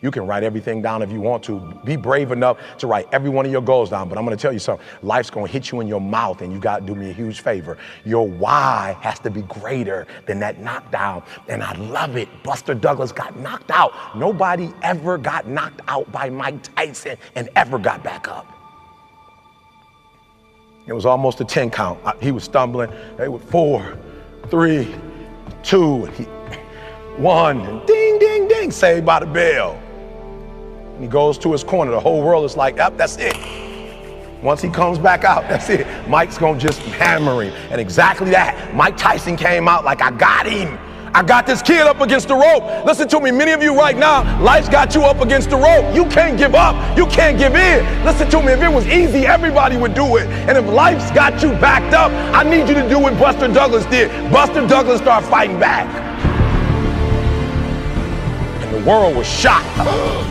You can write everything down if you want to. Be brave enough to write every one of your goals down. But I'm going to tell you something. Life's going to hit you in your mouth, and you got to do me a huge favor. Your why has to be greater than that knockdown. And I love it. Buster Douglas got knocked out. Nobody ever got knocked out by Mike Tyson and ever got back up. It was almost a 10 count. He was stumbling. They were 4, 3, 2, 1, and ding, ding, ding, saved by the bell. And he goes to his corner. The whole world is like, yep, that's it. Once he comes back out, that's it. Mike's gonna just hammer him. And exactly that. Mike Tyson came out like, I got him. I got this kid up against the rope. Listen to me, many of you right now, life's got you up against the rope. You can't give up. You can't give in. Listen to me, if it was easy, everybody would do it. And if life's got you backed up, I need you to do what Buster Douglas did. Buster Douglas started fighting back. And the world was shocked.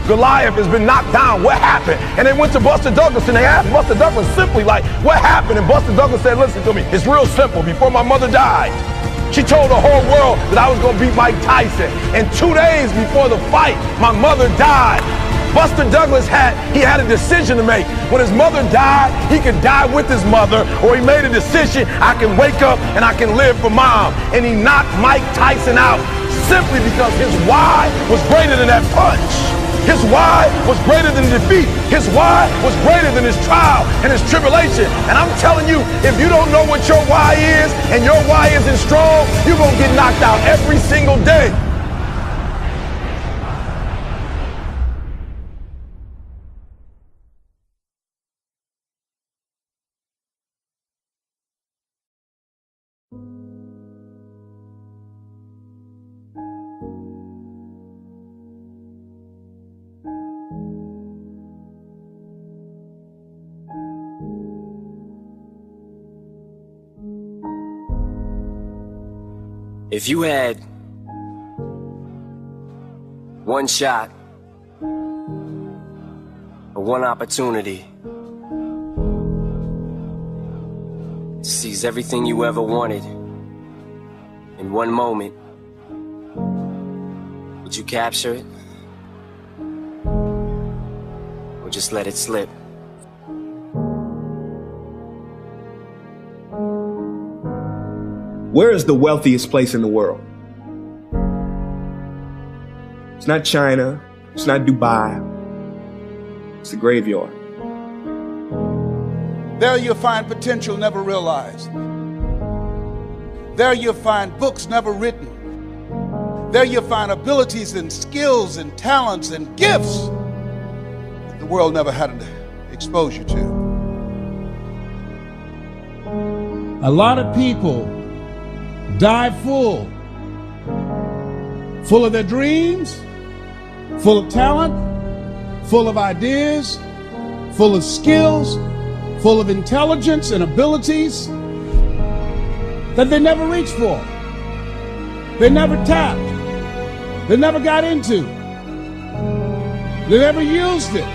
Goliath has been knocked down. What happened? And they went to Buster Douglas and they asked Buster Douglas simply like, what happened? And Buster Douglas said, listen to me, it's real simple. Before my mother died, she told the whole world that I was going to beat Mike Tyson. And 2 days before the fight, my mother died. Buster Douglas had a decision to make. When his mother died, he could die with his mother, or he made a decision, I can wake up and I can live for mom. And he knocked Mike Tyson out simply because his why was greater than that punch. His why was greater than defeat. His why was greater than his trial and his tribulation. And I'm telling you, if you don't know what your why is and your why isn't strong, you're going to get knocked out every single day. If you had one shot or one opportunity to seize everything you ever wanted in one moment, would you capture it or just let it slip? Where is the wealthiest place in the world? It's not China. It's not Dubai. It's the graveyard. There you'll find potential never realized. There you'll find books never written. There you'll find abilities and skills and talents and gifts that the world never had to expose you to. A lot of people die full of their dreams, full of talent, full of ideas, full of skills, full of intelligence and abilities that they never reached for. They never tapped. They never got into. They never used it.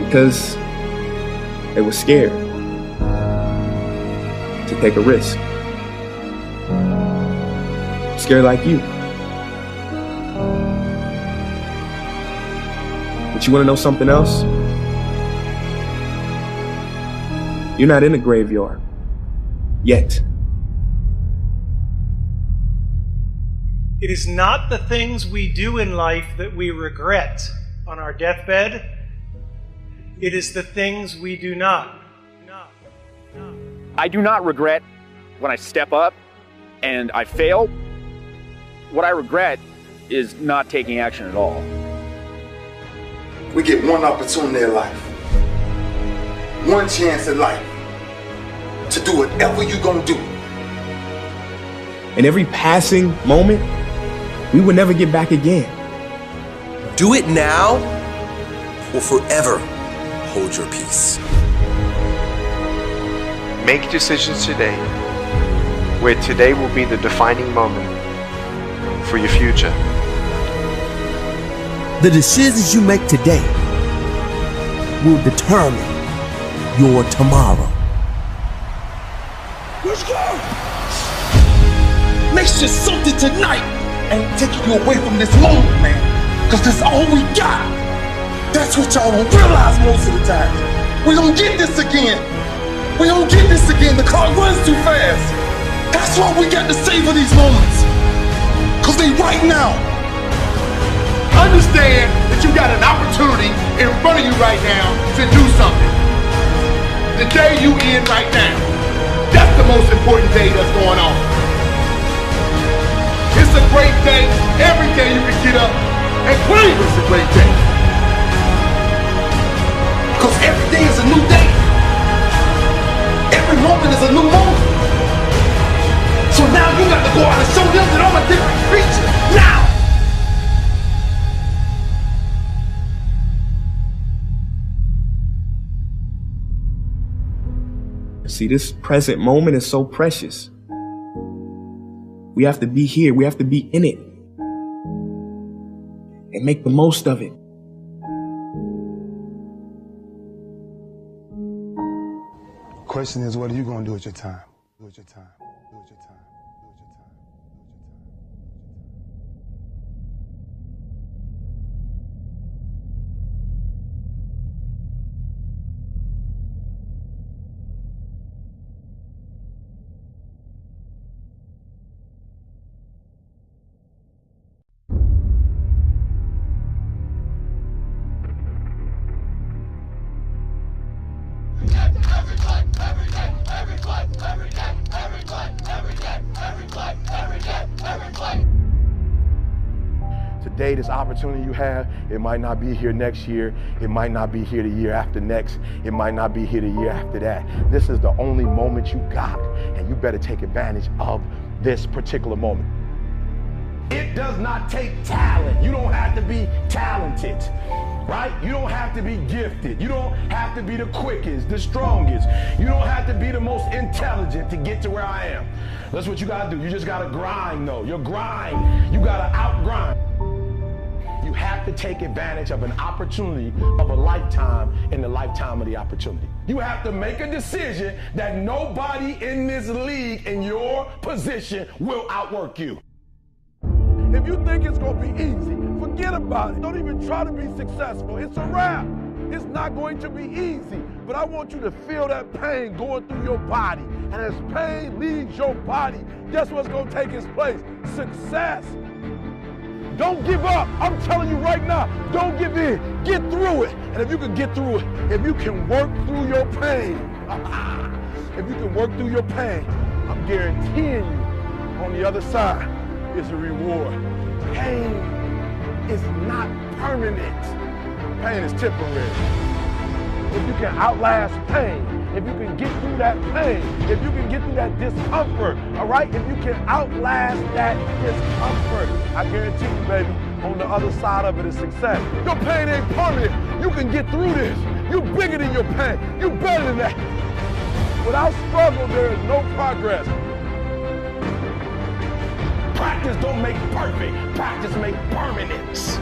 Because they were scared to take a risk. Scared like you. But you want to know something else? You're not in the graveyard. Yet. It is not the things we do in life that we regret on our deathbed. It is the things we do not. I do not regret when I step up and I fail. What I regret is not taking action at all. We get one opportunity in life, one chance in life to do whatever you're gonna do. And every passing moment, we will never get back again. Do it now or forever hold your peace. Make decisions today, where today will be the defining moment for your future. The decisions you make today will determine your tomorrow. Let's go! Make sure something tonight ain't taking you away from this moment, man. Because that's all we got. That's what y'all don't realize most of the time. We don't get this again. We don't get this again. The clock runs too fast. That's why we got to savor these moments. Because they right now. Understand that you got an opportunity in front of you right now to do something. The day you in right now. That's the most important day that's going on. It's a great day. Every day you can get up and claim it's a great day. Because every day is a new day. Every moment is a new moment. So now you got to go out and show them that I'm a different creature. Now! See, this present moment is so precious. We have to be here. We have to be in it. And make the most of it. Question is, what are you going to do with your time? Do with your time. Do with your time. Today, this opportunity you have, it might not be here next year. It might not be here the year after next. It might not be here the year after that. This is the only moment you got, and you better take advantage of this particular moment. It does not take talent. You don't have to be talented, right? You don't have to be gifted. You don't have to be the quickest, the strongest. You don't have to be the most intelligent to get to where I am. That's what you gotta do. You just gotta grind, though. Your grind, you gotta outgrind. You have to take advantage of an opportunity of a lifetime in the lifetime of the opportunity. You have to make a decision that nobody in this league in your position will outwork you. If you think it's going to be easy, forget about it. Don't even try to be successful. It's a wrap. It's not going to be easy. But I want you to feel that pain going through your body. And as pain leaves your body, guess what's going to take its place? Success. Don't give up. I'm telling you right now, don't give in. Get through it. And if you can get through it, if you can work through your pain, if you can work through your pain, I'm guaranteeing you on the other side is a reward. Pain is not permanent. Pain is temporary. If you can outlast pain, if you can get through that pain, if you can get through that discomfort, all right? If you can outlast that discomfort, I guarantee you, baby, on the other side of it is success. Your pain ain't permanent. You can get through this. You're bigger than your pain. You're better than that. Without struggle, there is no progress. Practice don't make perfect. Practice make permanence.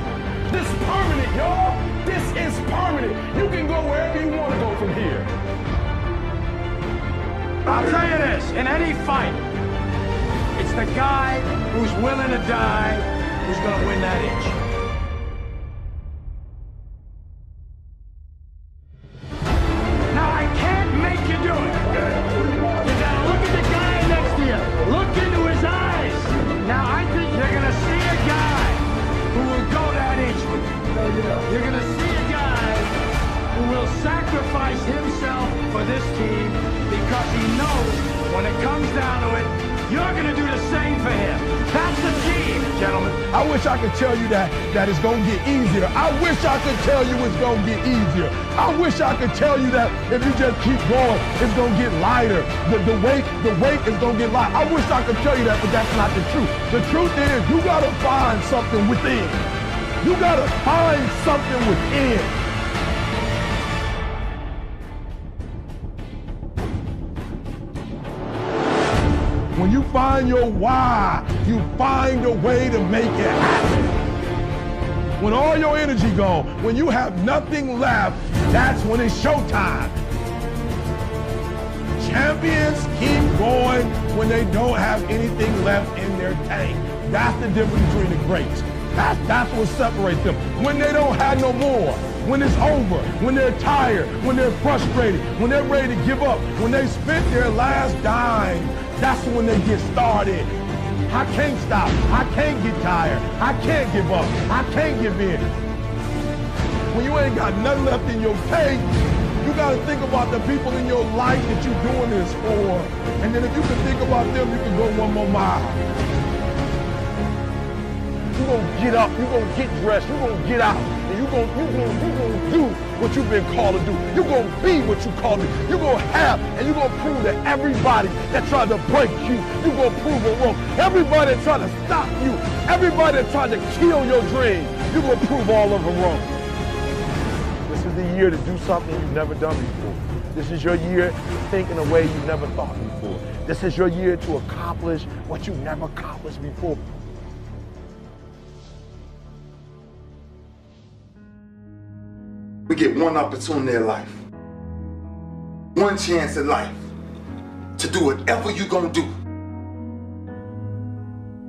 This is permanent, y'all. This is permanent. You can go wherever you want to go from here. I'll tell you this, in any fight, it's the guy who's willing to die who's going to win that inch. Now, I can't make you do it. You got to look at the guy next to you. Look into his eyes. Now, I think you're going to see a guy who will go that inch with you. You're going to see a guy who will sacrifice himself for this team because he knows when it comes down to it, you're going to do the same for him. That's the team, gentlemen. I wish I could tell you that it's going to get easier. I wish I could tell you it's going to get easier. I wish I could tell you that if you just keep going, it's going to get lighter. The weight is going to get lighter. I wish I could tell you that, but that's not the truth. The truth is you got to find something within. You got to find something within. When you find your why, you find a way to make it happen. When all your energy gone, when you have nothing left, that's when it's showtime. Champions keep going when they don't have anything left in their tank. That's the difference between the greats. That's what separates them. When they don't have no more, when it's over, when they're tired, when they're frustrated, when they're ready to give up, when they spent their last dime, that's when they get started. I can't stop. I can't get tired. I can't give up. I can't give in. When you ain't got nothing left in your tank, you got to think about the people in your life that you're doing this for. And then if you can think about them, you can go one more mile. You're going to get up. You're going to get dressed. You're going to get out. And you're going to do what you've been called to do. You're going to be what you called to do. You're going to have, and you're going to prove to everybody that tried to break you, you're going to prove them wrong. Everybody that tried to stop you, everybody that tried to kill your dream, you're going to prove all of them wrong. This is the year to do something you've never done before. This is your year to think in a way you've never thought before. This is your year to accomplish what you've never accomplished before. We get one opportunity in life, one chance in life to do whatever you're gonna do.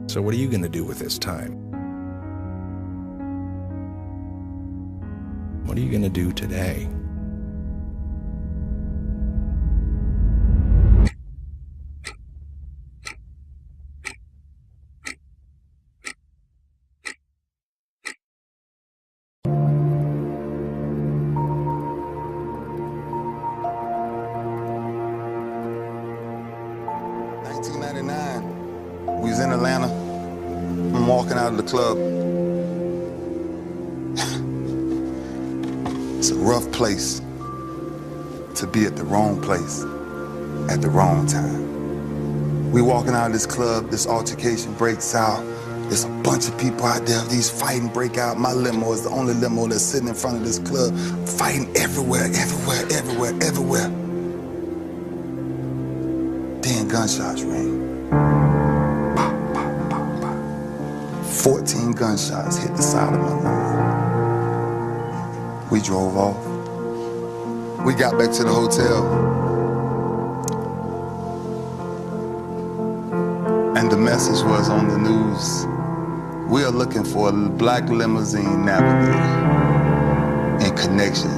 So what are you gonna do with this time? What are you gonna do today? We was in Atlanta. I'm walking out of the club. It's a rough place to be at the wrong place at the wrong time. We walking out of this club, this altercation breaks out. There's a bunch of people out there, these fighting break out. My limo is the only limo that's sitting in front of this club, fighting everywhere, everywhere, everywhere, everywhere. Then gunshots ring. 14 gunshots hit the side of my limo. We drove off. We got back to the hotel. And the message was on the news. We are looking for a black limousine navigator in connection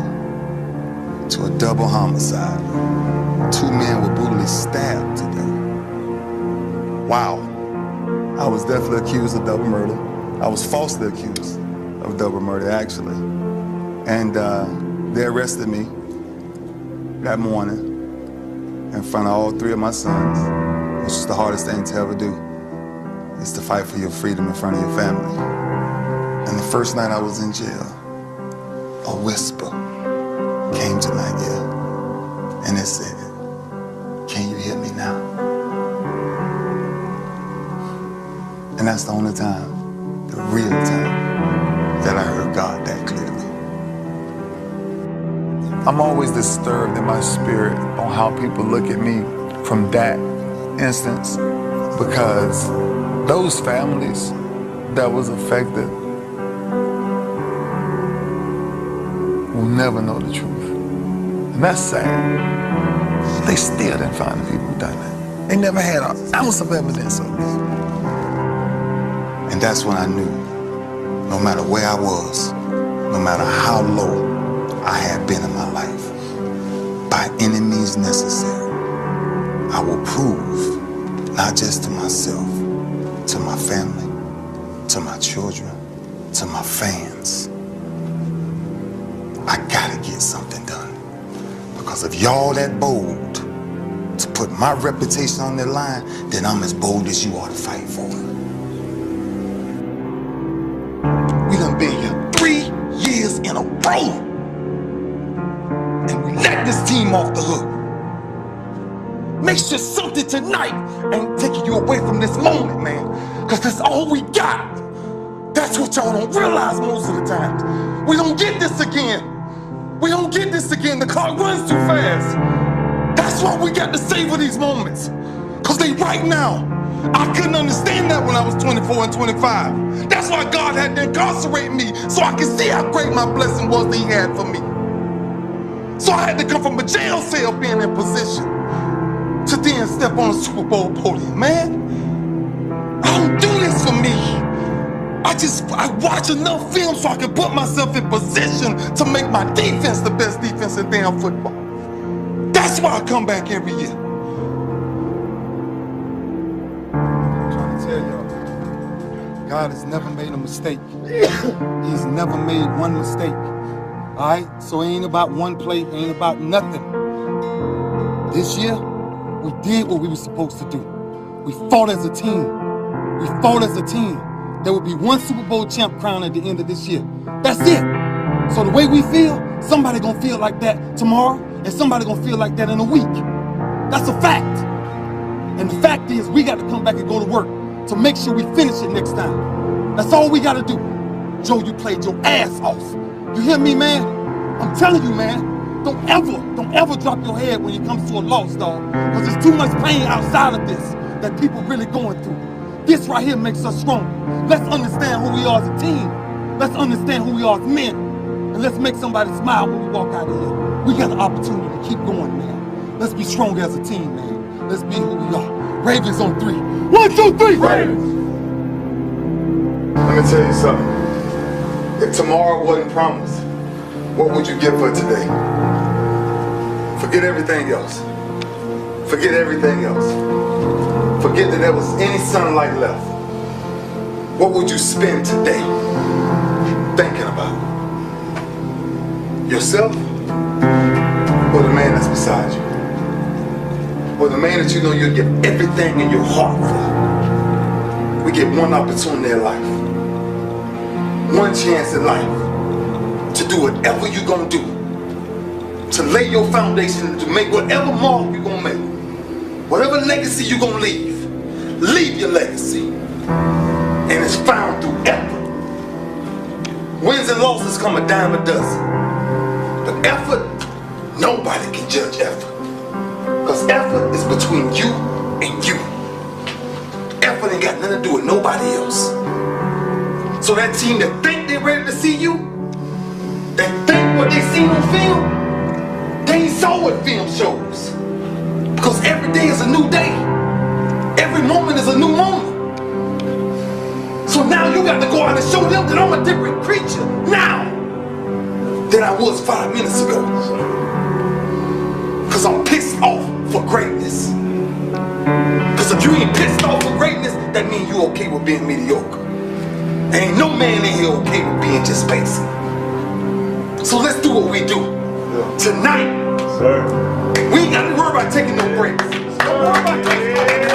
to a double homicide. 2 men were brutally stabbed today. Wow. I was definitely accused of double murder. I was falsely accused of double murder, actually. And they arrested me that morning in front of all 3 of my sons, which is the hardest thing to ever do, is to fight for your freedom in front of your family. And the first night I was in jail, a whisper came to my ear, and it said, "Can you hear me now?" And that's the only time, the real time, that I heard God that clearly. I'm always disturbed in my spirit on how people look at me from that instance, because those families that was affected will never know the truth. And that's sad. They still didn't find the people who done that. They never had an ounce of evidence of it. And that's when I knew, no matter where I was, no matter how low I had been in my life, by any means necessary, I will prove, not just to myself, to my family, to my children, to my fans, I gotta get something done. Because if y'all that bold to put my reputation on the line, then I'm as bold as you are to fight for it. We done been here 3 years in a row, and we let this team off the hook. Make sure something tonight ain't taking you away from this moment, man, because that's all we got. That's what y'all don't realize most of the time. We don't get this again. We don't get this again. The clock runs too fast. That's why we got to savor these moments, because they right now. I couldn't understand that when I was 24 and 25. That's why God had to incarcerate me, so I could see how great my blessing was that He had for me. So I had to come from a jail cell being in position to then step on a Super Bowl podium, man. I don't do this for me. I I watch enough film so I can put myself in position to make my defense the best defense in damn football. That's why I come back every year. I'm trying to tell y'all, God has never made a mistake. He's never made one mistake. All right? So it ain't about one play, it ain't about nothing. This year, we did what we were supposed to do. We fought as a team. We fought as a team. There will be one Super Bowl champ crowned at the end of this year. That's it. So the way we feel, somebody gonna feel like that tomorrow, and somebody gonna feel like that in a week. That's a fact. And the fact is, we got to come back and go to work to make sure we finish it next time. That's all we got to do. Joe, you played your ass off. You hear me, man? I'm telling you, man, don't ever drop your head when it comes to a loss, dog. Because there's too much pain outside of this that people really going through. This right here makes us stronger. Let's understand who we are as a team. Let's understand who we are as men. And let's make somebody smile when we walk out of here. We got the opportunity to keep going, man. Let's be stronger as a team, man. Let's be who we are. Ravens on 3. 1, 2, 3, Ravens! Let me tell you something. If tomorrow wasn't promised, what would you give for today? Forget everything else. Forget everything else. Forget that there was any sunlight left. What would you spend today thinking about? Yourself or the man that's beside you? Or the man that you know you'll give everything in your heart for? We get one opportunity in life. One chance in life to do whatever you're gonna do. To lay your foundation, to make whatever mark you're gonna make. Whatever legacy you're gonna leave your legacy. And it's found through effort. Wins and losses come a dime a dozen. But effort, nobody can judge effort. Because effort is between you and you. Effort ain't got nothing to do with nobody else. So that team that think they're ready to see you, they think what they seen on film, they ain't saw what film shows. Because every day is a new day. Every moment is a new moment. So now you got to go out and show them that I'm a different creature now than I was 5 minutes ago. Because I'm pissed off for greatness. Because if you ain't pissed off for greatness, that means you okay with being mediocre. Ain't no man in here okay with being just basic. So let's do what we do. Tonight, we ain't got to worry about taking no breaks. Don't worry about taking no breaks.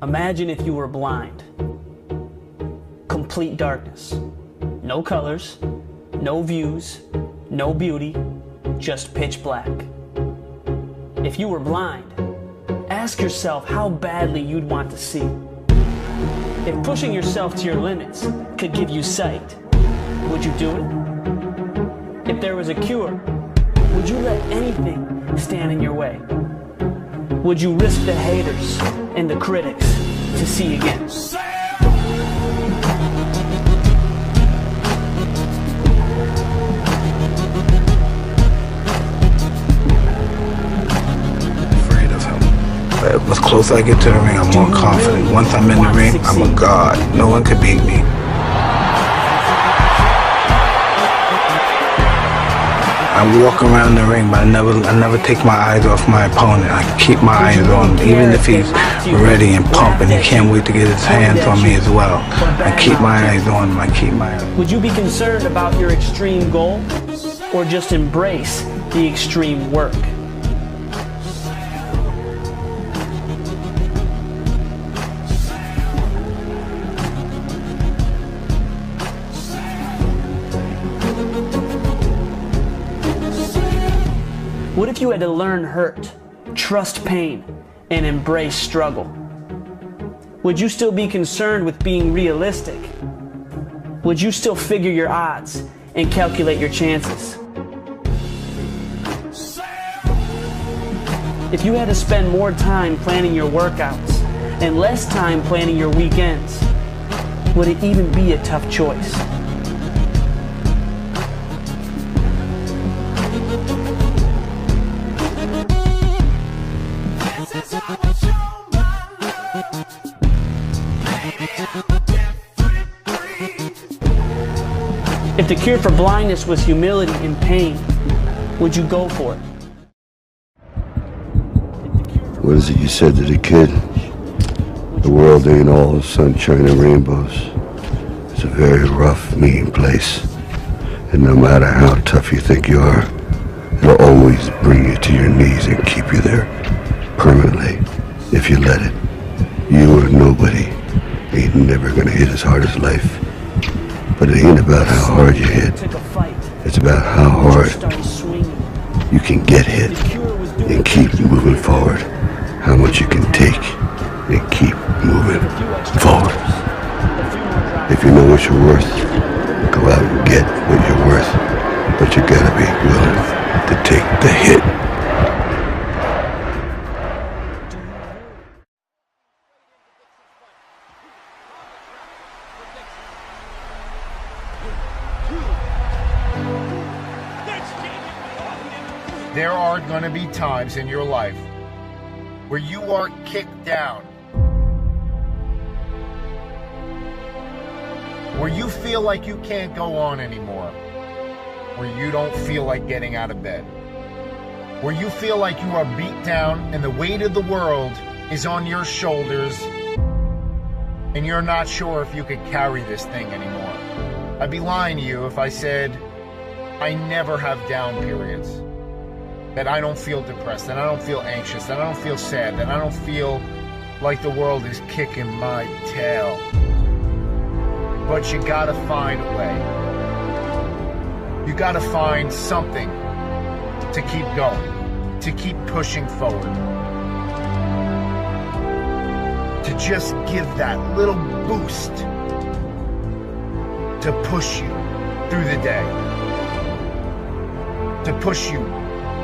Imagine if you were blind. Complete darkness. No colors, no views, no beauty, just pitch black. If you were blind, ask yourself how badly you'd want to see. If pushing yourself to your limits could give you sight, would you do it? If there was a cure, would you let anything stand in your way? Would you risk the haters and the critics to see again? The closer I get to the ring, I'm more confident. Once I'm in the ring, I'm a god. No one can beat me. I walk around the ring, but I never take my eyes off my opponent. I keep my eyes on him, even if he's ready and pumping. He can't wait to get his hands on me as well. I keep my eyes on him. Would you be concerned about your extreme goal, or just embrace the extreme work? What if you had to learn hurt, trust pain, and embrace struggle? Would you still be concerned with being realistic? Would you still figure your odds and calculate your chances? If you had to spend more time planning your workouts and less time planning your weekends, would it even be a tough choice? If the cure for blindness was humility and pain, would you go for it? What is it you said to the kid? The world ain't all sunshine and rainbows. It's a very rough, mean place. And no matter how tough you think you are, it'll always bring you to your knees and keep you there permanently if you let it. You or nobody ain't never gonna hit as hard as life. But it ain't about how hard you hit. It's about how hard you can get hit and keep moving forward. How much you can take and keep moving forward. If you know what you're worth, go out and get what you're worth. But you gotta be willing to take the hit. There are going to be times in your life where you are kicked down, where you feel like you can't go on anymore, where you don't feel like getting out of bed, where you feel like you are beat down and the weight of the world is on your shoulders and you're not sure if you could carry this thing anymore. I'd be lying to you if I said I never have down periods. That I don't feel depressed, that I don't feel anxious, that I don't feel sad, that I don't feel like the world is kicking my tail. But you gotta find a way. You gotta find something to keep going, to keep pushing forward. To just give that little boost to push you through the day. To push you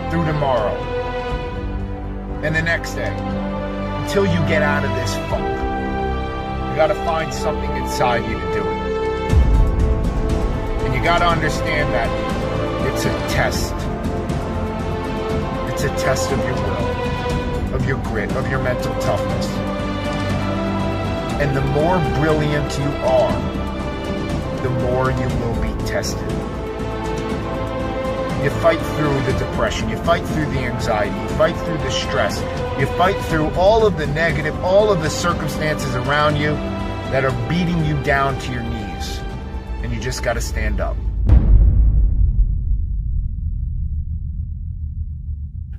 through tomorrow and the next day until you get out of this funk. You gotta find something inside you to do it. And you gotta understand that it's a test. It's a test of your will, of your grit, of your mental toughness. And the more brilliant you are, the more you will be tested. You fight through the depression, you fight through the anxiety, you fight through the stress, you fight through all of the negative, all of the circumstances around you that are beating you down to your knees. And you just gotta stand up.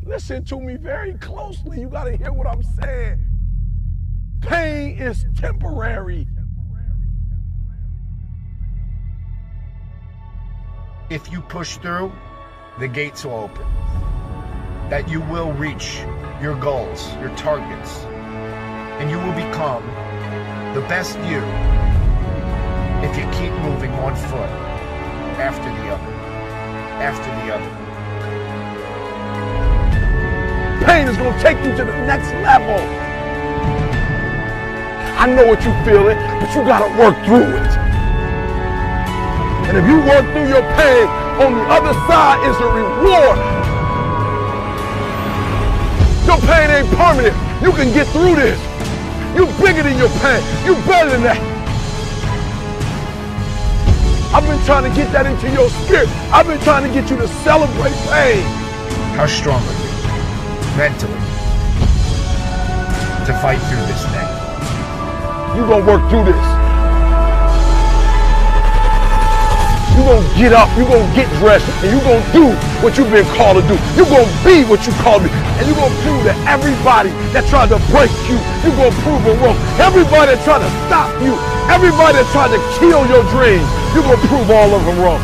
Listen to me very closely. You gotta hear what I'm saying. Pain is temporary. If you push through, the gates will open. That you will reach your goals, your targets, and you will become the best you if you keep moving one foot after the other, after the other. Pain is gonna take you to the next level. I know what you feel it, but you gotta work through it. And if you work through your pain, on the other side is a reward. Your pain ain't permanent. You can get through this. You bigger than your pain. You better than that. I've been trying to get that into your spirit. I've been trying to get you to celebrate pain. How strong are you mentally to fight through this thing? You gonna work through this. You gonna get up, you gonna get dressed, and you gonna do what you've been called to do. You gonna be what you called to be. And you gonna prove to everybody that tried to break you, you gonna prove them wrong. Everybody that tried to stop you, everybody that tried to kill your dreams, you gonna prove all of them wrong.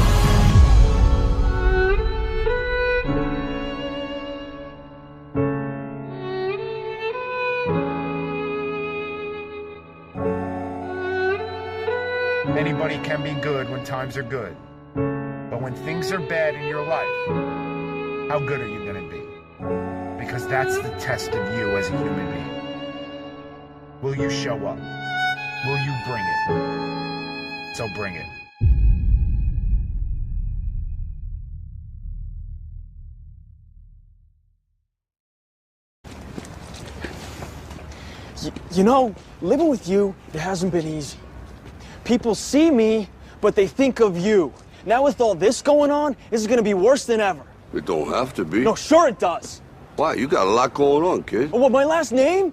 Anybody can be good when times are good. But when things are bad in your life, how good are you going to be? Because that's the test of you as a human being. Will you show up? will you bring it? So bring it. You know, living with you, it hasn't been easy. People see me, but they think of you. Now with all this going on, this is gonna be worse than ever. It don't have to be. No, sure it does. Why? You got a lot going on, kid. What, my last name?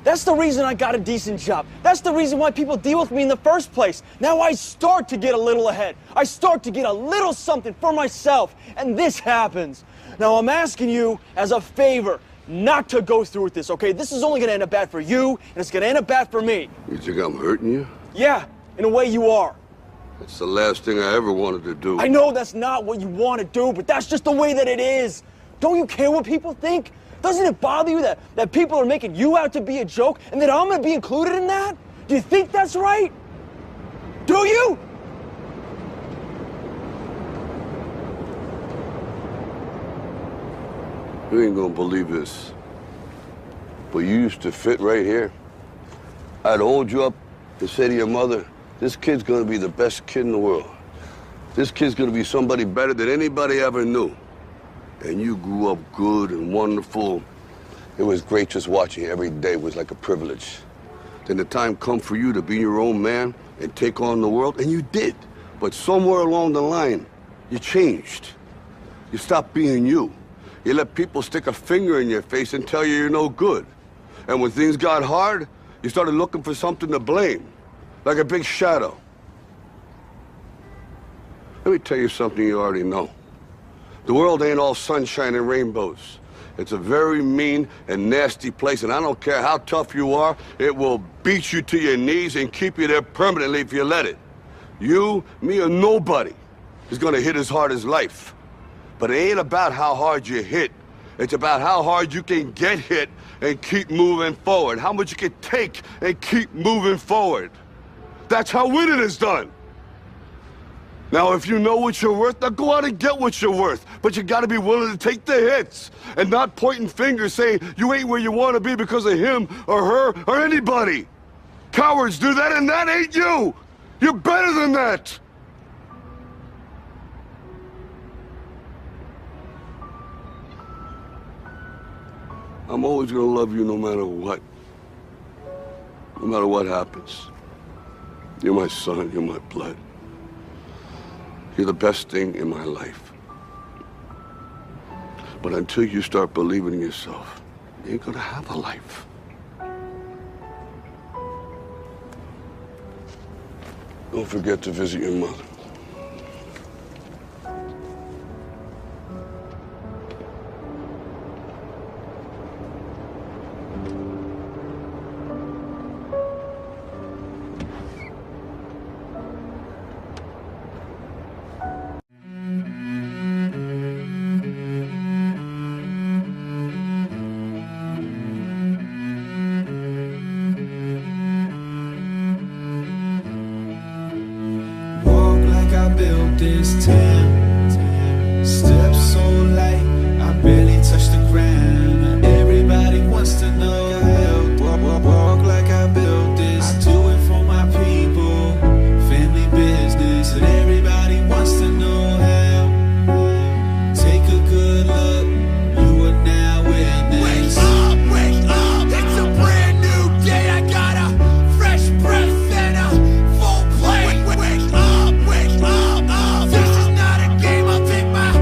That's the reason I got a decent job. That's the reason why people deal with me in the first place. Now I start to get a little ahead. I start to get a little something for myself, and this happens. Now I'm asking you as a favor not to go through with this, okay? This is only gonna end up bad for you, and it's gonna end up bad for me. You think I'm hurting you? Yeah, in a way you are. That's the last thing I ever wanted to do. I know that's not what you want to do, but that's just the way that it is. Don't you care what people think? Doesn't it bother you that people are making you out to be a joke and that I'm gonna be included in that? Do you think that's right? Do you? You ain't gonna believe this, but you used to fit right here. I'd hold you up and say to your mother, this kid's gonna be the best kid in the world. This kid's gonna be somebody better than anybody ever knew. And you grew up good and wonderful. It was great just watching you every day. It was like a privilege. Then the time come for you to be your own man and take on the world, and you did. But somewhere along the line, you changed. You stopped being you. You let people stick a finger in your face and tell you you're no good. And when things got hard, you started looking for something to blame, like a big shadow. Let me tell you something you already know. The world ain't all sunshine and rainbows. It's a very mean and nasty place, and I don't care how tough you are, it will beat you to your knees and keep you there permanently if you let it. You, me, or nobody is gonna hit as hard as life. But it ain't about how hard you hit. It's about how hard you can get hit and keep moving forward. How much you can take and keep moving forward. That's how winning is done. Now, if you know what you're worth, now go out and get what you're worth. But you gotta be willing to take the hits and not pointing fingers saying you ain't where you wanna be because of him or her or anybody. Cowards do that, and that ain't you. You're better than that. I'm always gonna love you no matter what. No matter what happens. You're my son, you're my blood. You're the best thing in my life. But until you start believing in yourself, you ain't gonna have a life. Don't forget to visit your mother. Built this town. Steps so light, I barely touch the ground. Everybody wants to know how. Walk like I built this. I do it for my people, family business, and everybody wants to know how. Take a good look, you are now witness. Wake up, it's a brand new day. I got a fresh breath and a full plate. Wake up. This is not a game, I'll take my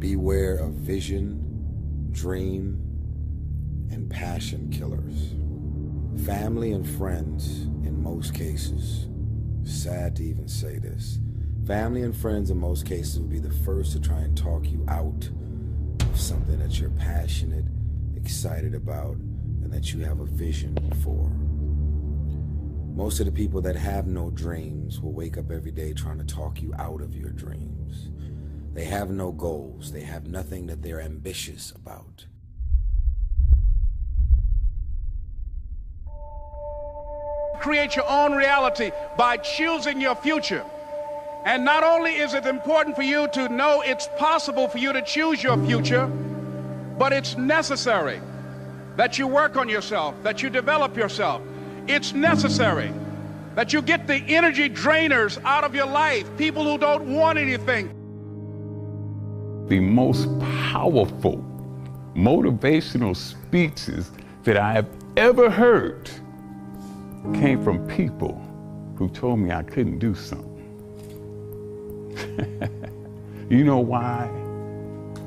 Beware of vision, dream, and passion killers. Family and friends, in most cases, sad to even say this, family and friends in most cases will be the first to try and talk you out of something that you're passionate, excited about, and that you have a vision for. Most of the people that have no dreams will wake up every day trying to talk you out of your dreams. They have no goals. They have nothing that they're ambitious about. Create your own reality by choosing your future. And not only is it important for you to know it's possible for you to choose your future, but it's necessary that you work on yourself, that you develop yourself. It's necessary that you get the energy drainers out of your life, people who don't want anything. The most powerful motivational speeches that I have ever heard came from people who told me I couldn't do something. You know why?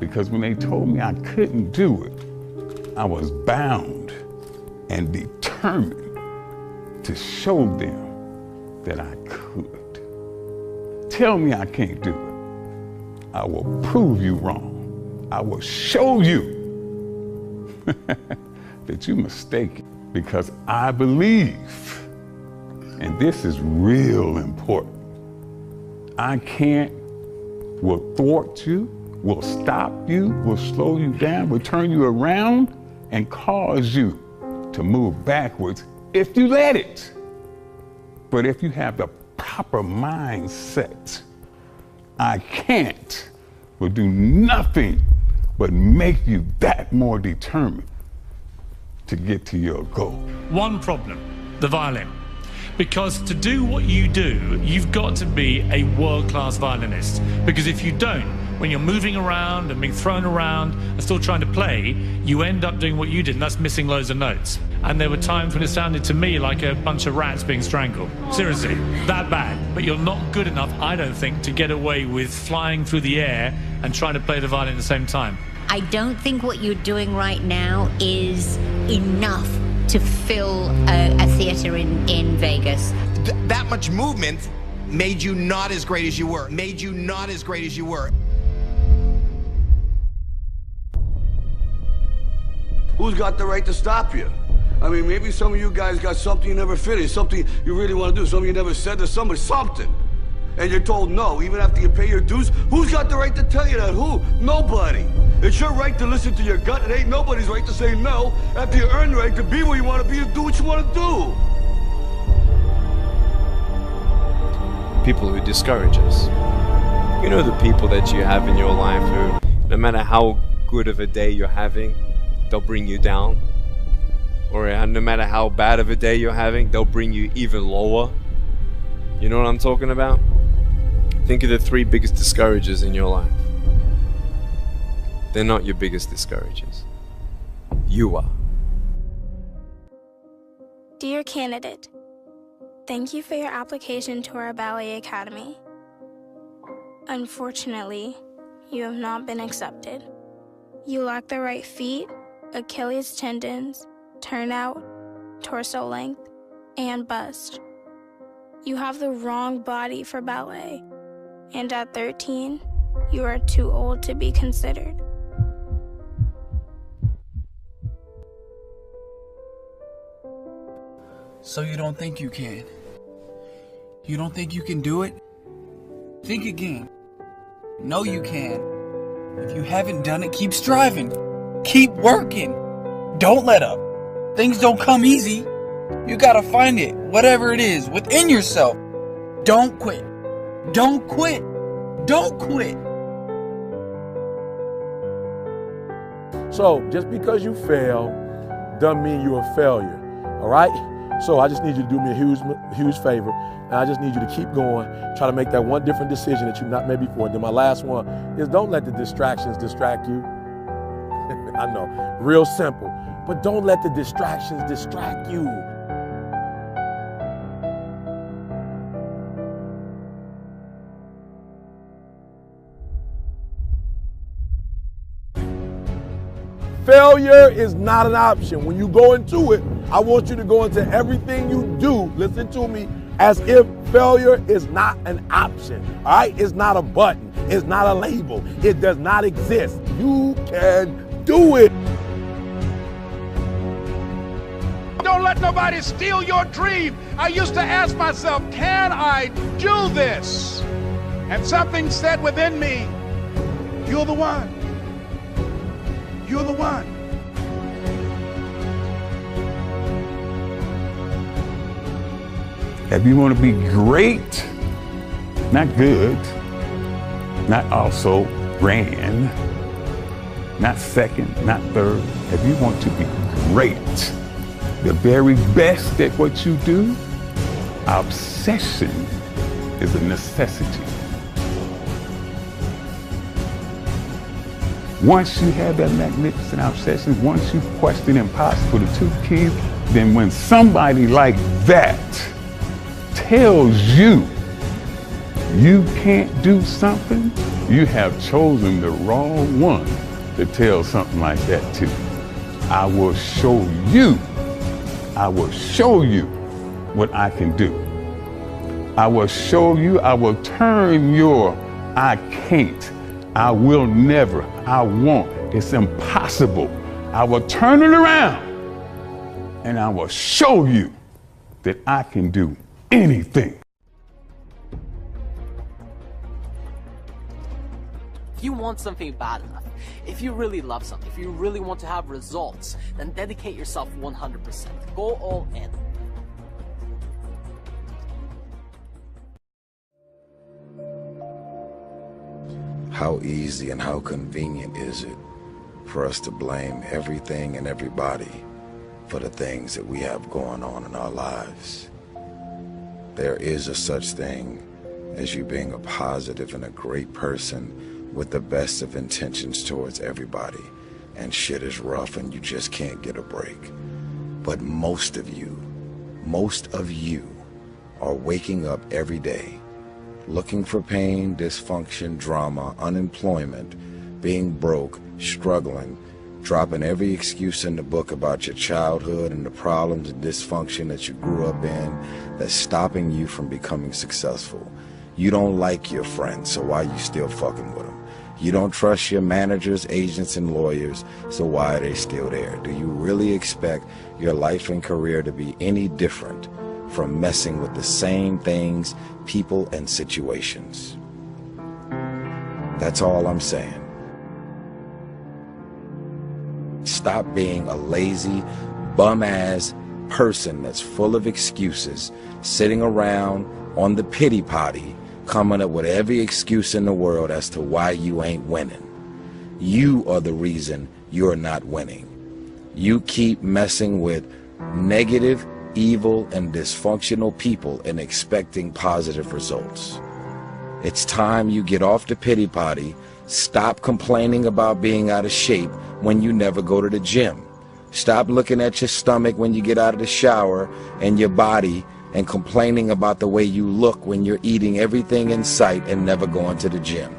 Because when they told me I couldn't do it, I was bound and determined to show them that I could. Tell me I can't do it. I will prove you wrong. I will show you that you're mistaken, because I believe, and this is real important, I can't, will thwart you, will stop you, will slow you down, will turn you around and cause you to move backwards if you let it. But if you have the proper mindset, I can't will do nothing but make you that more determined to get to your goal. One problem, the violin. Because to do what you do, you've got to be a world-class violinist. Because if you don't, when you're moving around and being thrown around and still trying to play, you end up doing what you did, and that's missing loads of notes. And there were times when it sounded to me like a bunch of rats being strangled. Seriously, that bad. But you're not good enough, I don't think, to get away with flying through the air and trying to play the violin at the same time. I don't think what you're doing right now is enough to fill a theater in Vegas. That much movement made you not as great as you were. Made you not as great as you were. Who's got the right to stop you? I mean, maybe some of you guys got something you never finished, something you really want to do, something you never said to somebody, something. And you're told no, even after you pay your dues. Who's got the right to tell you that? Who? Nobody. It's your right to listen to your gut. It ain't nobody's right to say no after you earn the right to be where you want to be and do what you want to do. People who discourage us. You know, the people that you have in your life who, no matter how good of a day you're having, they'll bring you down. Or no matter how bad of a day you're having, they'll bring you even lower. You know what I'm talking about? Think of the 3 biggest discouragers in your life. They're not your biggest discouragers. You are. Dear candidate, thank you for your application to our ballet academy. Unfortunately, you have not been accepted. You lack the right feet, Achilles tendons, turnout, torso length, and bust. You have the wrong body for ballet, and at 13, you are too old to be considered. So you don't think you can? You don't think you can do it? Think again. No, you can. If you haven't done it, keep striving. Keep working. Don't let up. Things don't come easy. You gotta find it, whatever it is, within yourself. Don't quit. Don't quit. Don't quit. So just because you fail doesn't mean you're a failure, all right? So I just need you to do me a huge favor, and I just need you to keep going, try to make that one different decision that you've not made before. And then my last one is don't let the distractions distract you. I know, real simple, but don't let the distractions distract you. Failure is not an option. When you go into it, I want you to go into everything you do, listen to me, as if failure is not an option, all right? It's not a button. It's not a label. It does not exist. You can do it. Don't let nobody steal your dream. I used to ask myself, can I do this? And something said within me, you're the one. You're the one. If you want to be great, not good, not also grand, not second, not third, if you want to be great, the very best at what you do, obsession is a necessity. Once you have that magnificent obsession, once you question impossible, the two keys, then when somebody like that tells you you can't do something, you have chosen the wrong one to tell something like that to. I will show you what I can do. I will show you, I will turn your I can't, I will never, I won't, it's impossible. I will turn it around and I will show you that I can do anything. If you want something bad enough, if you really love something, if you really want to have results, then dedicate yourself 100%. Go all in. How easy and how convenient is it for us to blame everything and everybody for the things that we have going on in our lives? There is a such thing as you being a positive and a great person with the best of intentions towards everybody, and shit is rough and you just can't get a break. But most of you are waking up every day looking for pain, dysfunction, drama, unemployment, being broke, struggling, dropping every excuse in the book about your childhood and the problems and dysfunction that you grew up in that's stopping you from becoming successful. You don't like your friends, so why are you still fucking with them? You don't trust your managers, agents, and lawyers, so why are they still there? Do you really expect your life and career to be any different from messing with the same things, people, and situations? That's all I'm saying. Stop being a lazy, bum-ass person that's full of excuses, sitting around on the pity potty, coming up with every excuse in the world as to why you ain't winning. You are the reason you're not winning. You keep messing with negative, evil, and dysfunctional people and expecting positive results. It's time you get off the pity potty, stop complaining about being out of shape when you never go to the gym. Stop looking at your stomach when you get out of the shower and your body and complaining about the way you look when you're eating everything in sight and never going to the gym.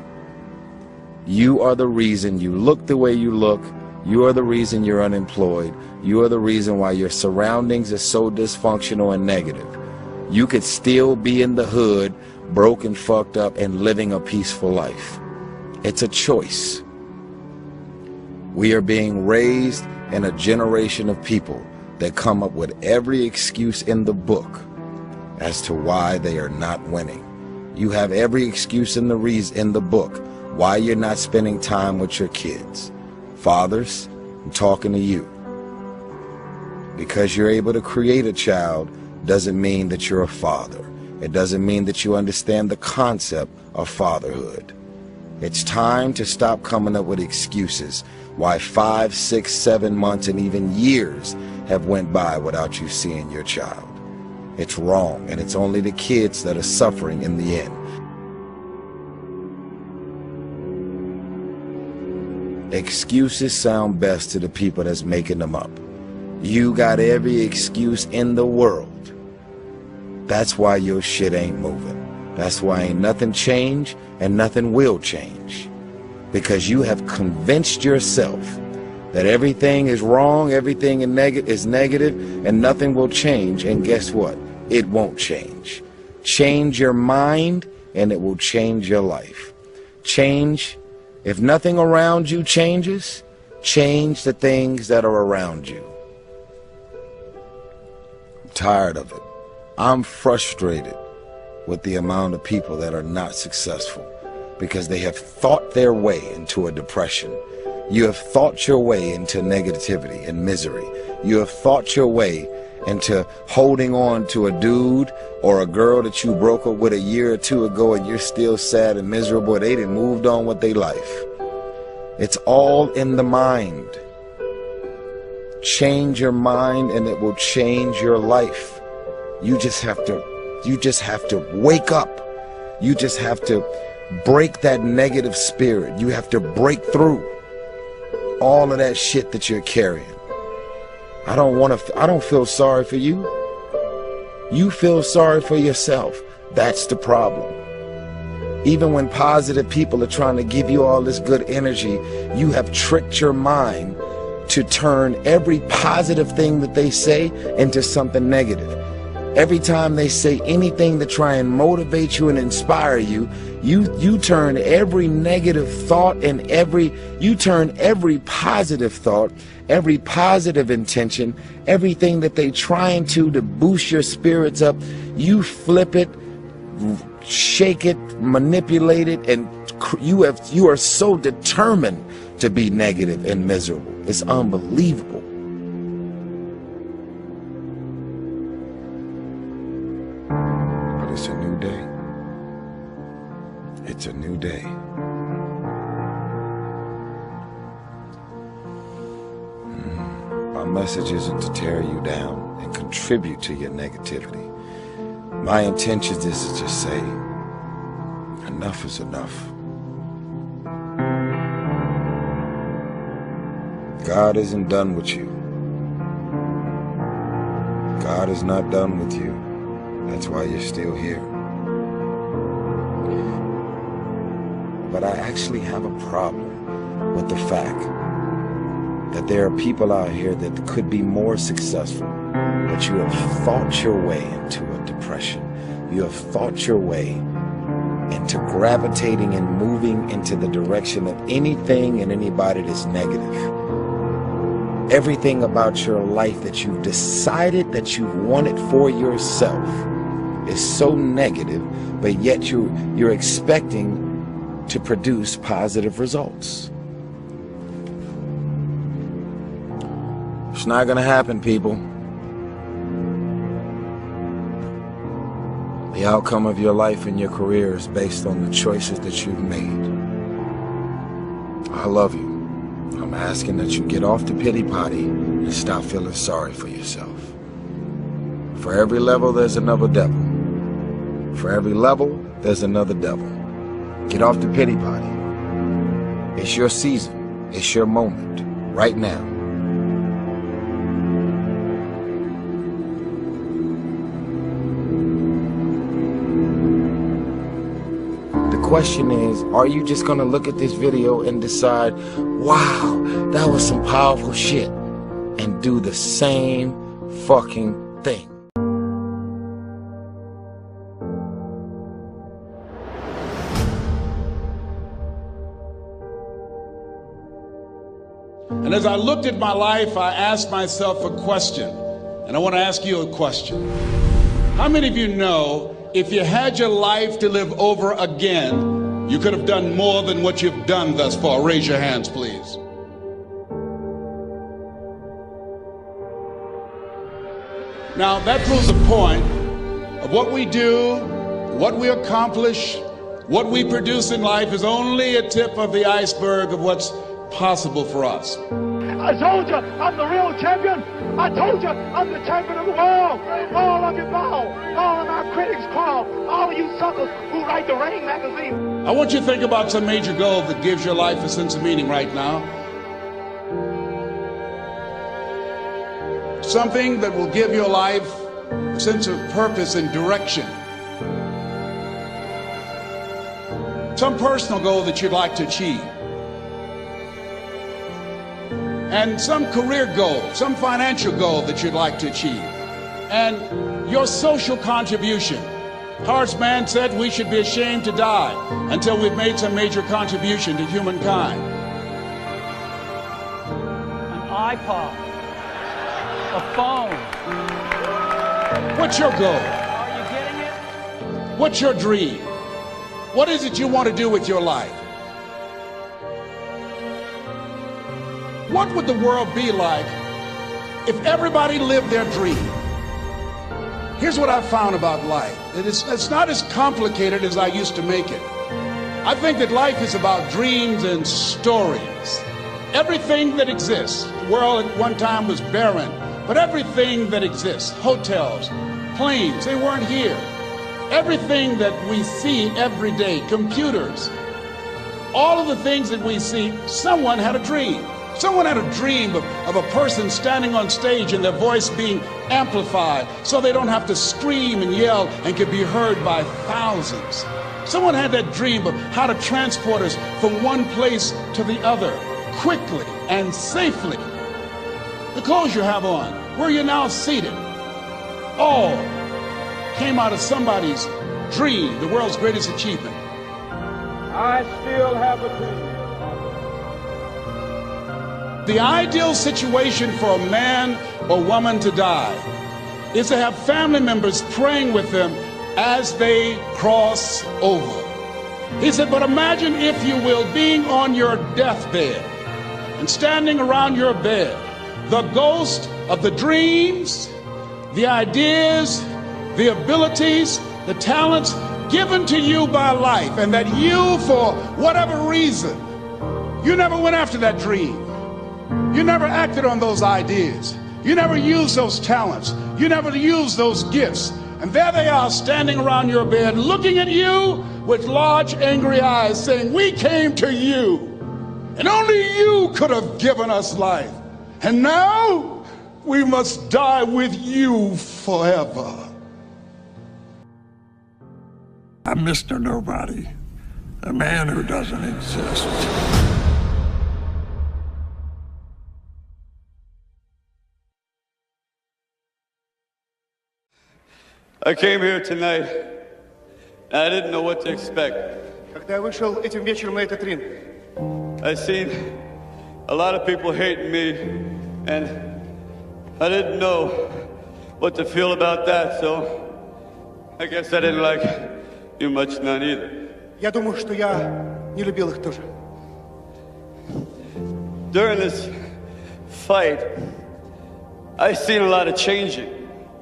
You are the reason you look the way you look. You are the reason you're unemployed. You are the reason why your surroundings are so dysfunctional and negative. You could still be in the hood, broke and fucked up, and living a peaceful life. It's a choice. We are being raised in a generation of people that come up with every excuse in the book as to why they are not winning. You have every excuse in the book why you're not spending time with your kids. Fathers, I'm talking to you. Because you're able to create a child doesn't mean that you're a father. It doesn't mean that you understand the concept of fatherhood. It's time to stop coming up with excuses why 5, 6, 7 months and even years have went by without you seeing your child. It's wrong, and it's only the kids that are suffering in the end. Excuses sound best to the people that's making them up. You got every excuse in the world. That's why your shit ain't moving. That's why ain't nothing changed and nothing will change. Because you have convinced yourself that everything is wrong, everything is negative, and nothing will change. And guess what? It won't change. Change your mind, and it will change your life. Change. If nothing around you changes, change the things that are around you. I'm tired of it. I'm frustrated with the amount of people that are not successful because they have thought their way into a depression. You have thought your way into negativity and misery. You have thought your way into holding on to a dude or a girl that you broke up with a year or two ago and you're still sad and miserable. They done moved on with their life. It's all in the mind. Change your mind and it will change your life. You just have to wake up. You just have to break that negative spirit. You have to break through all of that shit that you're carrying. I don't feel sorry for you. You feel sorry for yourself. That's the problem. Even when positive people are trying to give you all this good energy, you have tricked your mind to turn every positive thing that they say into something negative. Every time they say anything to try and motivate you and inspire you, you turn every negative thought and you turn every positive thought, every positive intention, everything that they trying to boost your spirits up, you flip it, shake it, manipulate it, and you are so determined to be negative and miserable. It's unbelievable. But it's a new day. It's a new day. My message isn't to tear you down and contribute to your negativity. My intention is to just say, enough is enough. God isn't done with you. God is not done with you. That's why you're still here. But I actually have a problem with the fact that there are people out here that could be more successful, but you have thought your way into a depression. You have thought your way into gravitating and moving into the direction of anything and anybody that's negative. Everything about your life that you've decided that you want it for yourself is so negative, but yet you're expecting to produce positive results. It's not gonna happen, people. The outcome of your life and your career is based on the choices that you've made. I love you. I'm asking that you get off the pity potty and stop feeling sorry for yourself. For every level, there's another devil. For every level, there's another devil. Get off the pity potty. It's your season. It's your moment. Right now. The question is, are you just gonna look at this video and decide, wow, that was some powerful shit, and do the same fucking thing? And as I looked at my life, I asked myself a question, and I want to ask you a question. How many of you know if you had your life to live over again, you could have done more than what you've done thus far? Raise your hands, please. Now, that proves the point of what we do, what we accomplish, what we produce in life is only a tip of the iceberg of what's possible for us. I told you I'm the real champion. I told you I'm the champion of the world. All of you bow. All of my critics crawl. All of you suckers who write the Rain magazine. I want you to think about some major goal that gives your life a sense of meaning right now. Something that will give your life a sense of purpose and direction. Some personal goal that you'd like to achieve. and some career goal, some financial goal that you'd like to achieve, and your social contribution. Horace Mann said we should be ashamed to die until we've made some major contribution to humankind. An iPod. A phone. What's your goal? Are you getting it? What's your dream? What is it you want to do with your life? What would the world be like if everybody lived their dream? Here's what I've found about life. It's not as complicated as I used to make it. I think that life is about dreams and stories. Everything that exists, the world at one time was barren, but everything that exists, hotels, planes, they weren't here. Everything that we see every day, computers, all of the things that we see, someone had a dream. Someone had a dream of a person standing on stage and their voice being amplified so they don't have to scream and yell and could be heard by thousands. Someone had that dream of how to transport us from one place to the other quickly and safely. The clothes you have on, where you're now seated, all came out of somebody's dream, the world's greatest achievement. I still have a dream. The ideal situation for a man or woman to die is to have family members praying with them as they cross over. He said, but imagine, if you will, being on your deathbed and standing around your bed, the ghost of the dreams, the ideas, the abilities, the talents given to you by life, and that you, for whatever reason, you never went after that dream. You never acted on those ideas. You never used those talents. You never used those gifts. And there they are standing around your bed looking at you with large angry eyes saying, we came to you and only you could have given us life. And now we must die with you forever. I'm Mr. Nobody, a man who doesn't exist. I came here tonight, and I didn't know what to expect. Когда я вышел этим вечером на этот ринг, I seen a lot of people hating me, and I didn't know what to feel about that, so I guess I didn't like you much none either. я думаю, что я не любил их тоже. During this fight, I seen a lot of changing.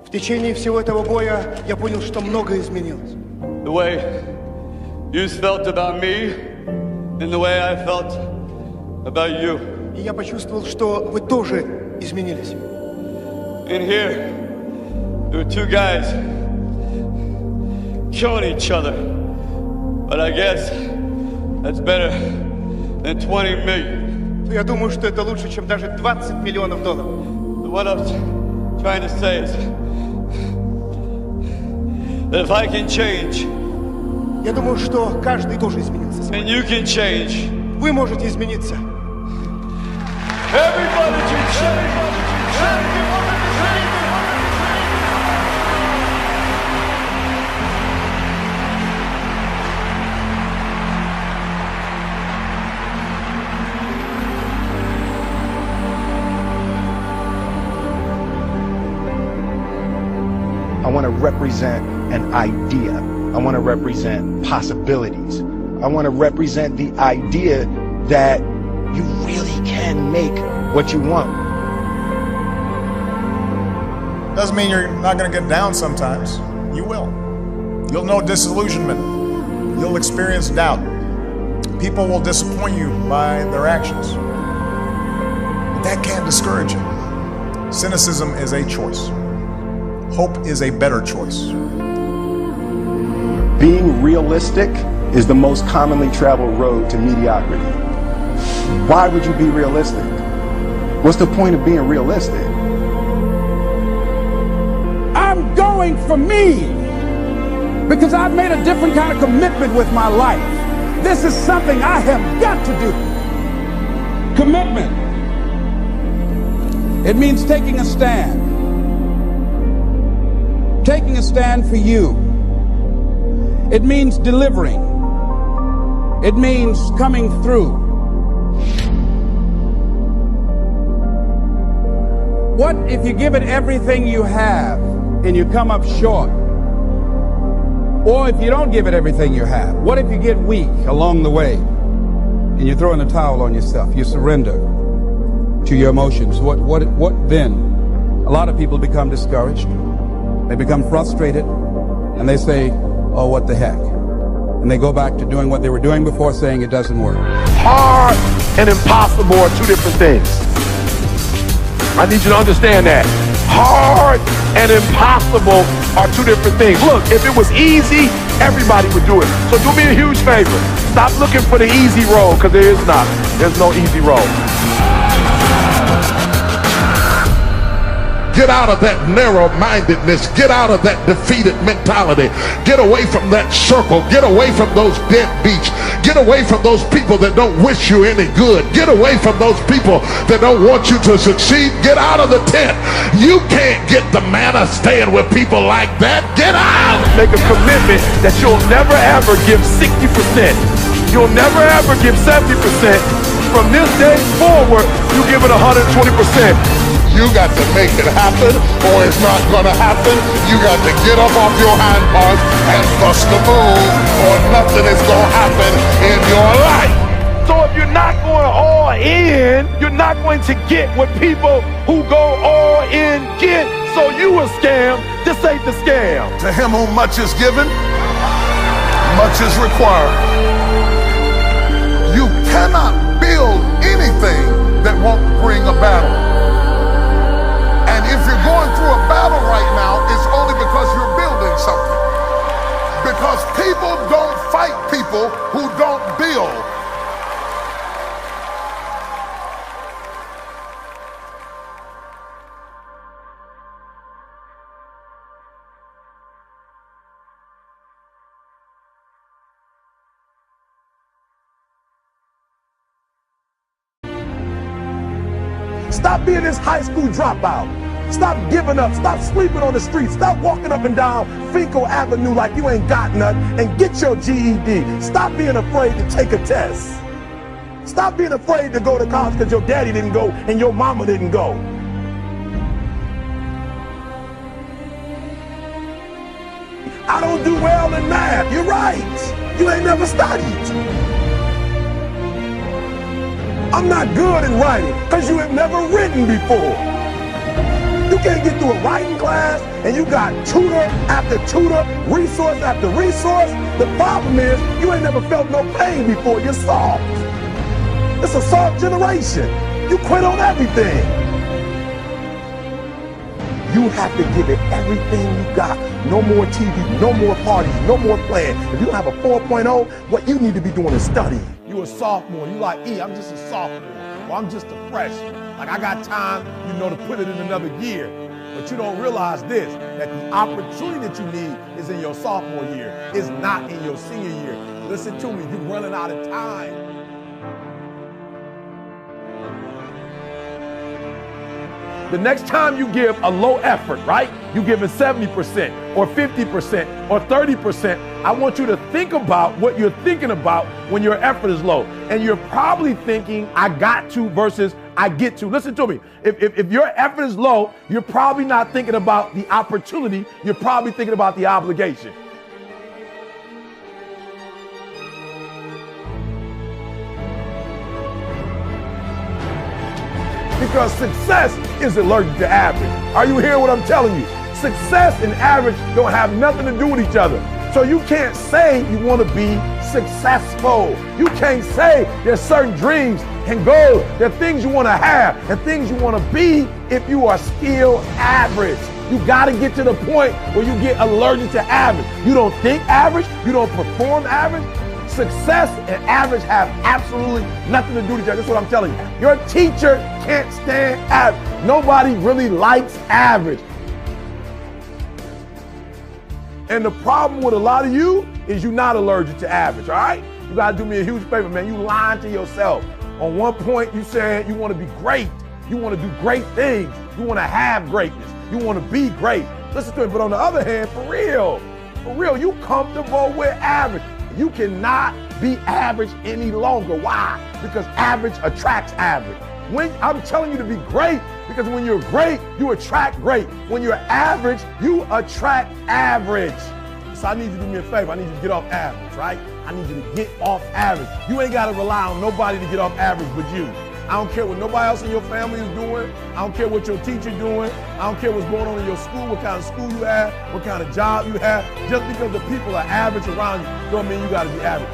В течение всего этого боя я понял, что многое изменилось. The way you felt about me and the way I felt about you. И я почувствовал, что вы тоже изменились. In here, there were two guys killing each other. But I guess that's better than 20 million. Я думаю, что это лучше, чем даже 20 миллионов долларов. What I'm trying to say is that if I can change, я думаю, что каждый тоже изменился. And you can change. Вы можете измениться. Everybody can change. I want to represent an idea. I want to represent possibilities. I want to represent the idea that you really can make what you want. Doesn't mean you're not going to get down sometimes. You will. You'll know disillusionment. You'll experience doubt. People will disappoint you by their actions. But that can't discourage you. Cynicism is a choice. Hope is a better choice. Being realistic is the most commonly traveled road to mediocrity. Why would you be realistic? What's the point of being realistic? I'm going for me because I've made a different kind of commitment with my life. This is something I have got to do. Commitment. It means taking a stand. Taking a stand for you. It means delivering. It means coming through. What if you give it everything you have and you come up short? Or if you don't give it everything you have, what if you get weak along the way and you throw in the towel on yourself? You surrender to your emotions. What then? A lot of people become discouraged. They become frustrated and they say, oh, what the heck? And they go back to doing what they were doing before, saying it doesn't work. Hard and impossible are two different things. I need you to understand that. Hard and impossible are two different things. Look, if it was easy, everybody would do it. So do me a huge favor. Stop looking for the easy road, because there is not. There's no easy road. Get out of that narrow-mindedness. Get out of that defeated mentality. Get away from that circle. Get away from those deadbeats. Get away from those people that don't wish you any good. Get away from those people that don't want you to succeed. Get out of the tent. You can't get the manna staying with people like that. Get out. Make a commitment that you'll never ever give 60%. You'll never ever give 70%. From this day forward, you give it 120%. You got to make it happen, or it's not gonna happen. You got to get up off your hind parts and bust the move, or nothing is gonna happen in your life. So if you're not going all in, you're not going to get what people who go all in get. So you a scam. This ain't the scam. To him whom much is given, much is required. You cannot build anything that won't bring a battle. And if you're going through a battle right now, it's only because you're building something. Because people don't fight people who don't build. Stop being this high school dropout. Stop giving up. Stop sleeping on the street. Stop walking up and down Finkel Avenue like you ain't got nothing, and get your GED. Stop being afraid to take a test. Stop being afraid to go to college because your daddy didn't go and your mama didn't go. I don't do well in math. You're right. You ain't never studied. I'm not good in writing because you have never written before. You can't get through a writing class and you got tutor after tutor, resource after resource. The problem is you ain't never felt no pain before. You're soft. It's a soft generation. You quit on everything. You have to give it everything you got. No more TV, no more parties, no more playing. If you don't have a 4.0, what you need to be doing is studying. You a sophomore, you like, I'm just a sophomore, or I'm just a freshman. Like I got time, to put it in another year. But you don't realize this, that the opportunity that you need is in your sophomore year. It's not in your senior year. Listen to me, you're running out of time. The next time you give a low effort, right? You give it 70% or 50% or 30%. I want you to think about what you're thinking about when your effort is low. And you're probably thinking, I got to versus I get to. Listen to me. If your effort is low, you're probably not thinking about the opportunity. You're probably thinking about the obligation. Because success is allergic to average. Are you hearing what I'm telling you? Success and average don't have nothing to do with each other. So you can't say you want to be successful. You can't say there's certain dreams and goals. There are things you want to have and things you want to be if you are still average. You got to get to the point where you get allergic to average. You don't think average. You don't perform average. Success and average have absolutely nothing to do with each other. That's what I'm telling you. Your teacher can't stand average. Nobody really likes average. And the problem with a lot of you is you're not allergic to average, all right? You got to do me a huge favor, man. You lying to yourself. On one point, you saying you want to be great. You want to do great things. You want to have greatness. You want to be great. Listen to me. But on the other hand, for real, you comfortable with average. You cannot be average any longer. Why? Because average attracts average. I'm telling you to be great, because when you're great, you attract great. When you're average, you attract average. So I need you to do me a favor. I need you to get off average, right? I need you to get off average. You ain't got to rely on nobody to get off average but you. I don't care what nobody else in your family is doing. I don't care what your teacher doing. I don't care what's going on in your school, what kind of school you have, what kind of job you have. Just because the people are average around you don't mean you got to be average.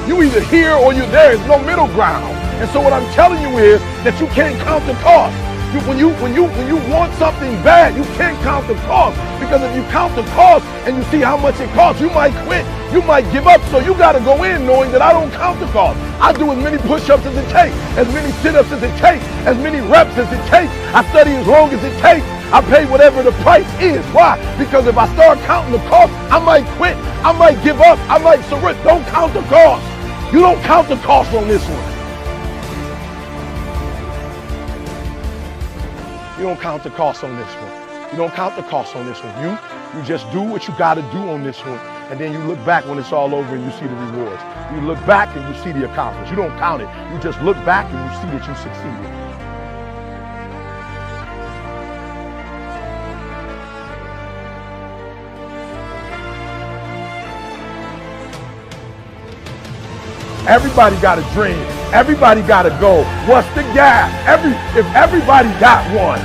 You either here or you're there. There's no middle ground. And so what I'm telling you is that you can't count the cost. When you want something bad, you can't count the cost. Because if you count the cost and you see how much it costs, you might quit. You might give up. So you got to go in knowing that I don't count the cost. I do as many push-ups as it takes, as many sit-ups as it takes, as many reps as it takes. I study as long as it takes. I pay whatever the price is. Why? Because if I start counting the cost, I might quit. I might give up. I might surrender. Don't count the cost. You don't count the cost on this one. You don't count the cost on this one. You don't count the cost on this one. You just do what you got to do on this one, and then you look back when it's all over and you see the rewards. You look back and you see the accomplishments. You don't count it. You just look back and you see that you succeeded. Everybody got a dream. Everybody got a goal. What's the gap? If everybody got one,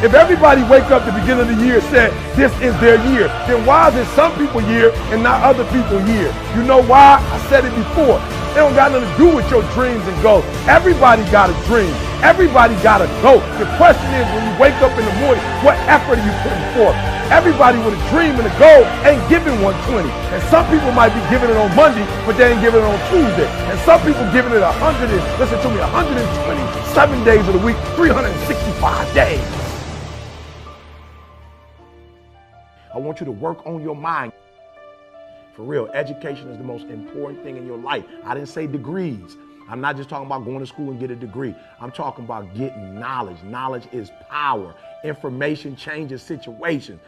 if everybody wake up at the beginning of the year and said this is their year, then why is it some people year and not other people year? You know why? I said it before. It don't got nothing to do with your dreams and goals. Everybody got a dream. Everybody got a goal. The question is, when you wake up in the morning, what effort are you putting forth? Everybody with a dream and a goal ain't giving 120. And some people might be giving it on Monday, but they ain't giving it on Tuesday. And some people giving it 127 days of the week, 365 days. I want you to work on your mind. For real, education is the most important thing in your life. I didn't say degrees. I'm not just talking about going to school and get a degree. I'm talking about getting knowledge. Knowledge is power. Information changes situations.